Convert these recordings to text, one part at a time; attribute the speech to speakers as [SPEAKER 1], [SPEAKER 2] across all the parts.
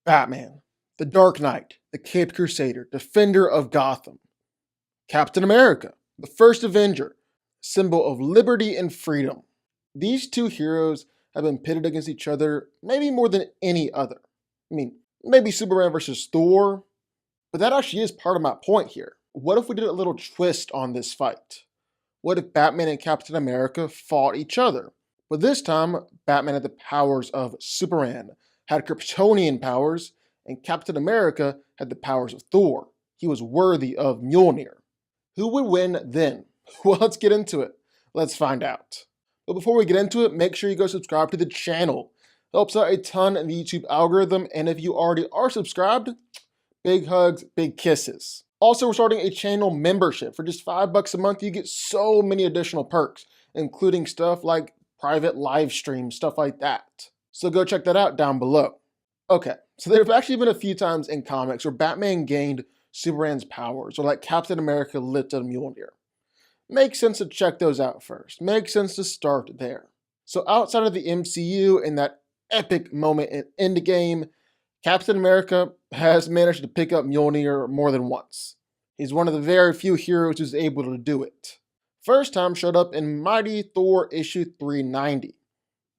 [SPEAKER 1] Batman, the Dark Knight, the Caped Crusader, defender of Gotham. Captain America, the first Avenger, symbol of liberty and freedom. These two heroes have been pitted against each other maybe more than any other. Maybe Superman versus Thor, but that actually is part of my point here. What if we did a little twist on this fight? What if Batman and Captain America fought each other? But this time, Batman had the powers of Superman, had Kryptonian powers, and Captain America had the powers of Thor. He was worthy of Mjolnir. Who would win then? Well, let's get into it. Let's find out. But before we get into it, make sure you go subscribe to the channel. It helps out a ton in the YouTube algorithm, and if you already are subscribed, big hugs, big kisses. Also, we're starting a channel membership. For just $5 a month, you get so many additional perks, including stuff like private live streams, stuff like that. So go check that out down below. Okay, so there have actually been a few times in comics where Batman gained Superman's powers, or like Captain America lifted Mjolnir. Makes sense to check those out first. Makes sense to start there. So outside of the MCU, in that epic moment in Endgame, Captain America has managed to pick up Mjolnir more than once. He's one of the very few heroes who's able to do it. First time showed up in Mighty Thor issue 390.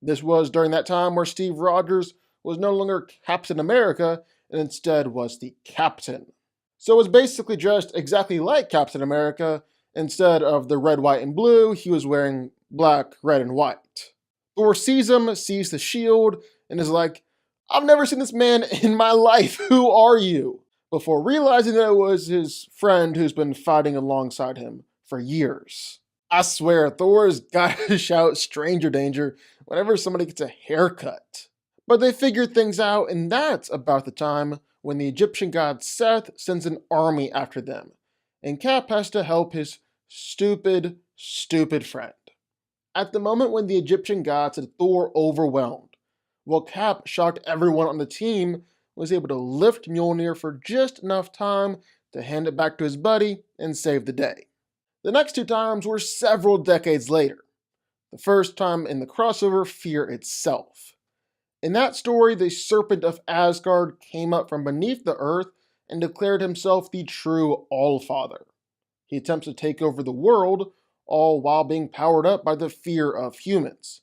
[SPEAKER 1] This was during that time where Steve Rogers was no longer Captain America and instead was the Captain. So it was basically dressed exactly like Captain America. Instead of the red, white, and blue, he was wearing black, red, and white. Thor sees him, sees the shield, and is like, "I've never seen this man in my life, who are you?" Before realizing that it was his friend who's been fighting alongside him for years. I swear, Thor has got to shout stranger danger whenever somebody gets a haircut. But they figured things out, and that's about the time when the Egyptian god Seth sends an army after them, and Cap has to help his stupid friend. At the moment when the Egyptian gods had Thor overwhelmed, while Cap shocked everyone on the team, was able to lift Mjolnir for just enough time to hand it back to his buddy and save the day. The next two times were several decades later. The first time in the crossover, Fear itself. In that story, the Serpent of Asgard came up from beneath the earth and declared himself the true Allfather. He attempts to take over the world, all while being powered up by the fear of humans.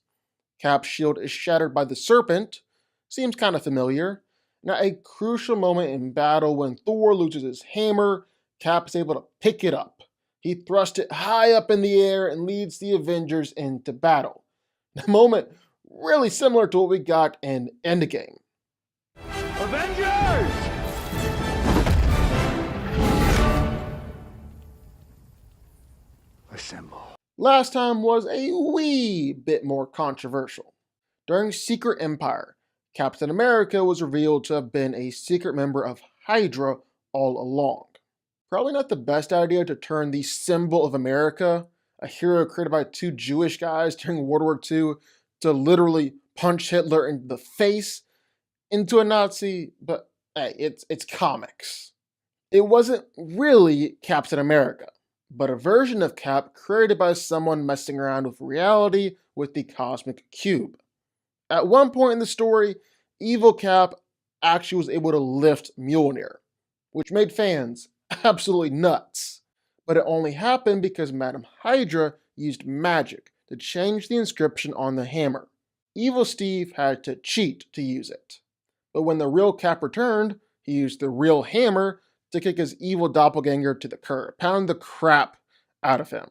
[SPEAKER 1] Cap's shield is shattered by the serpent. Seems kind of familiar. Now, a crucial moment in battle when Thor loses his hammer, Cap is able to pick it up. He thrusts it high up in the air and leads the Avengers into battle. A moment really similar to what we got in Endgame.
[SPEAKER 2] Avengers! Assemble.
[SPEAKER 1] Last time was a wee bit more controversial. During Secret Empire, Captain America was revealed to have been a secret member of Hydra all along. Probably not the best idea to turn the symbol of America, a hero created by two Jewish guys during World War II, to literally punch Hitler in the face, into a Nazi, but hey, it's comics. It wasn't really Captain America, but a version of Cap created by someone messing around with reality with the Cosmic Cube. At one point in the story, evil Cap actually was able to lift Mjolnir, which made fans absolutely nuts. But it only happened because Madame Hydra used magic to change the inscription on the hammer. Evil Steve had to cheat to use it. But when the real Cap returned, he used the real hammer to kick his evil doppelganger to the curb, pound the crap out of him.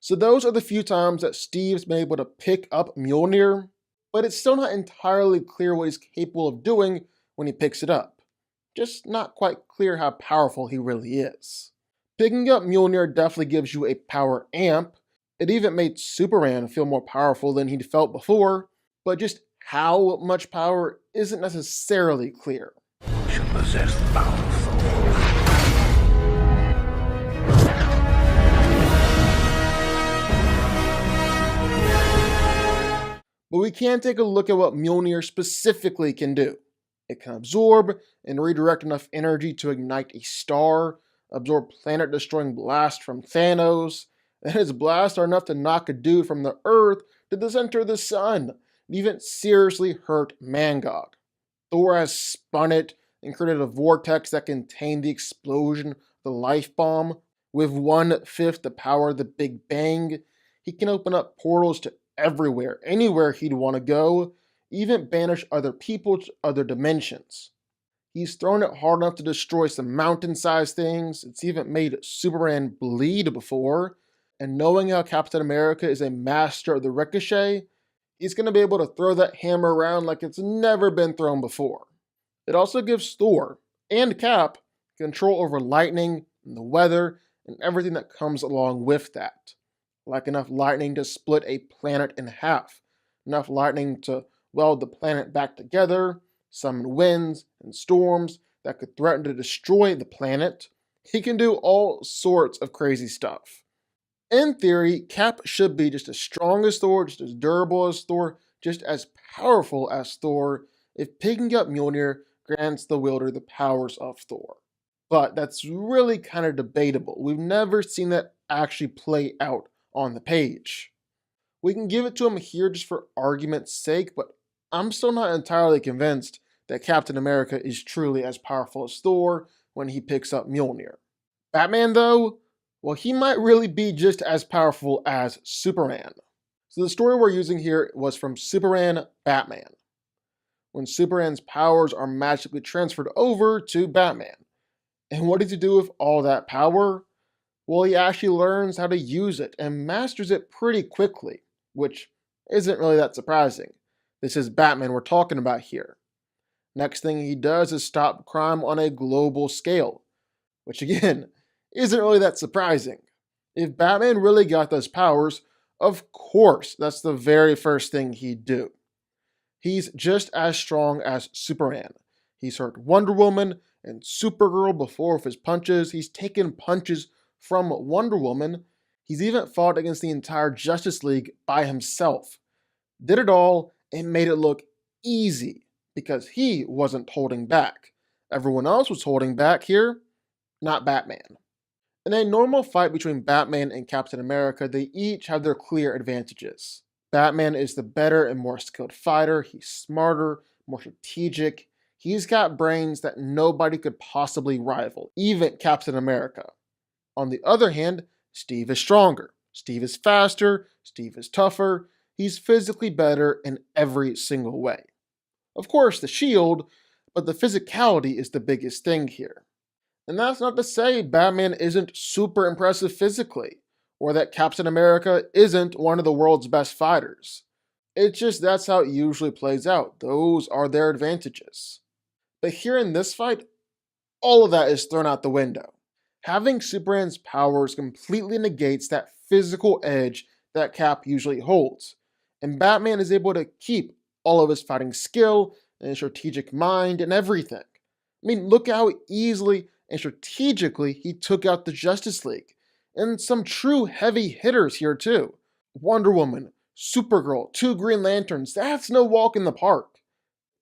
[SPEAKER 1] So those are the few times that Steve's been able to pick up Mjolnir, but it's still not entirely clear what he's capable of doing when he picks it up. Just not quite clear how powerful he really is. Picking up Mjolnir definitely gives you a power amp. It even made Superman feel more powerful than he'd felt before, but just how much power isn't necessarily clear.
[SPEAKER 2] You should possess the power of Thor.
[SPEAKER 1] But we can take a look at what Mjolnir specifically can do. It can absorb and redirect enough energy to ignite a star, absorb planet-destroying blasts from Thanos, and its blasts are enough to knock a dude from the Earth to the center of the sun, and even seriously hurt Mangog. Thor has spun it and created a vortex that contained the explosion of the life bomb. With 1/5 the power of the Big Bang, he can open up portals to everywhere, anywhere he'd want to go, even banish other people to other dimensions. He's thrown it hard enough to destroy some mountain-sized things. It's even made Superman bleed before. And knowing how Captain America is a master of the ricochet, he's going to be able to throw that hammer around like it's never been thrown before. It also gives Thor and Cap control over lightning and the weather and everything that comes along with that. Like enough lightning to split a planet in half, enough lightning to weld the planet back together, summon winds and storms that could threaten to destroy the planet. He can do all sorts of crazy stuff. In theory, Cap should be just as strong as Thor, just as durable as Thor, just as powerful as Thor, if picking up Mjolnir grants the wielder the powers of Thor. But that's really kind of debatable. We've never seen that actually play out on the page. We can give it to him here just for argument's sake, but I'm still not entirely convinced that Captain America is truly as powerful as Thor when he picks up Mjolnir. Batman, though, well, he might really be just as powerful as Superman. So the story we're using here was from Superman Batman, when Superman's powers are magically transferred over to Batman. And what does he do with all that power? Well, he actually learns how to use it and masters it pretty quickly, which isn't really that surprising. This is Batman we're talking about here. Next thing he does is stop crime on a global scale, which again, isn't really that surprising. If Batman really got those powers, of course that's the very first thing he'd do. He's just as strong as Superman. He's hurt Wonder Woman and Supergirl before with his punches. He's taken punches from Wonder Woman. He's even fought against the entire Justice League by himself. Did it all and made it look easy because he wasn't holding back. Everyone else was holding back here, not Batman. In a normal fight between Batman and Captain America, they each have their clear advantages. Batman is the better and more skilled fighter. He's smarter, more strategic. He's got brains that nobody could possibly rival, even Captain America. On the other hand, Steve is stronger. Steve is faster. Steve is tougher. He's physically better in every single way. Of course, the shield, but the physicality is the biggest thing here. And that's not to say Batman isn't super impressive physically, or that Captain America isn't one of the world's best fighters. It's just that's how it usually plays out. Those are their advantages. But here in this fight, all of that is thrown out the window. Having Superman's powers completely negates that physical edge that Cap usually holds, and Batman is able to keep all of his fighting skill and strategic mind and everything. I mean, look how easily and strategically he took out the Justice League, and some true heavy hitters here too. Wonder Woman, Supergirl, 2 Green Lanterns, that's no walk in the park.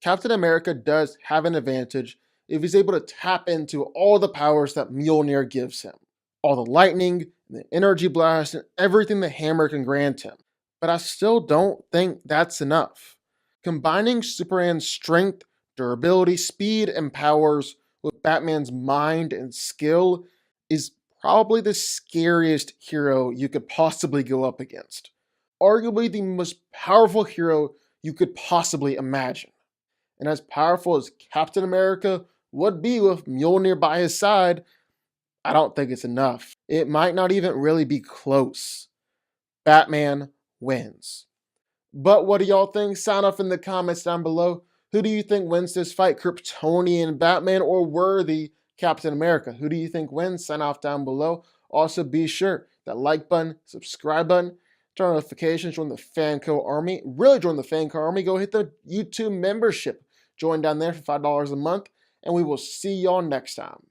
[SPEAKER 1] Captain America does have an advantage if he's able to tap into all the powers that Mjolnir gives him. All the lightning, the energy blast, and everything the hammer can grant him. But I still don't think that's enough. Combining Superman's strength, durability, speed, and powers with Batman's mind and skill is probably the scariest hero you could possibly go up against. Arguably the most powerful hero you could possibly imagine. And as powerful as Captain America would be with Mjolnir by his side, I don't think it's enough. It might not even really be close. Batman wins. But what do y'all think? Sound off in the comments down below. Who do you think wins this fight? Kryptonian Batman or worthy Captain America? Who do you think wins? Sign off down below. Also be sure that like button, subscribe button, turn on notifications, join the DanCo army. Really join the DanCo army. Go hit the YouTube membership. Join down there for $5 a month. And we will see y'all next time.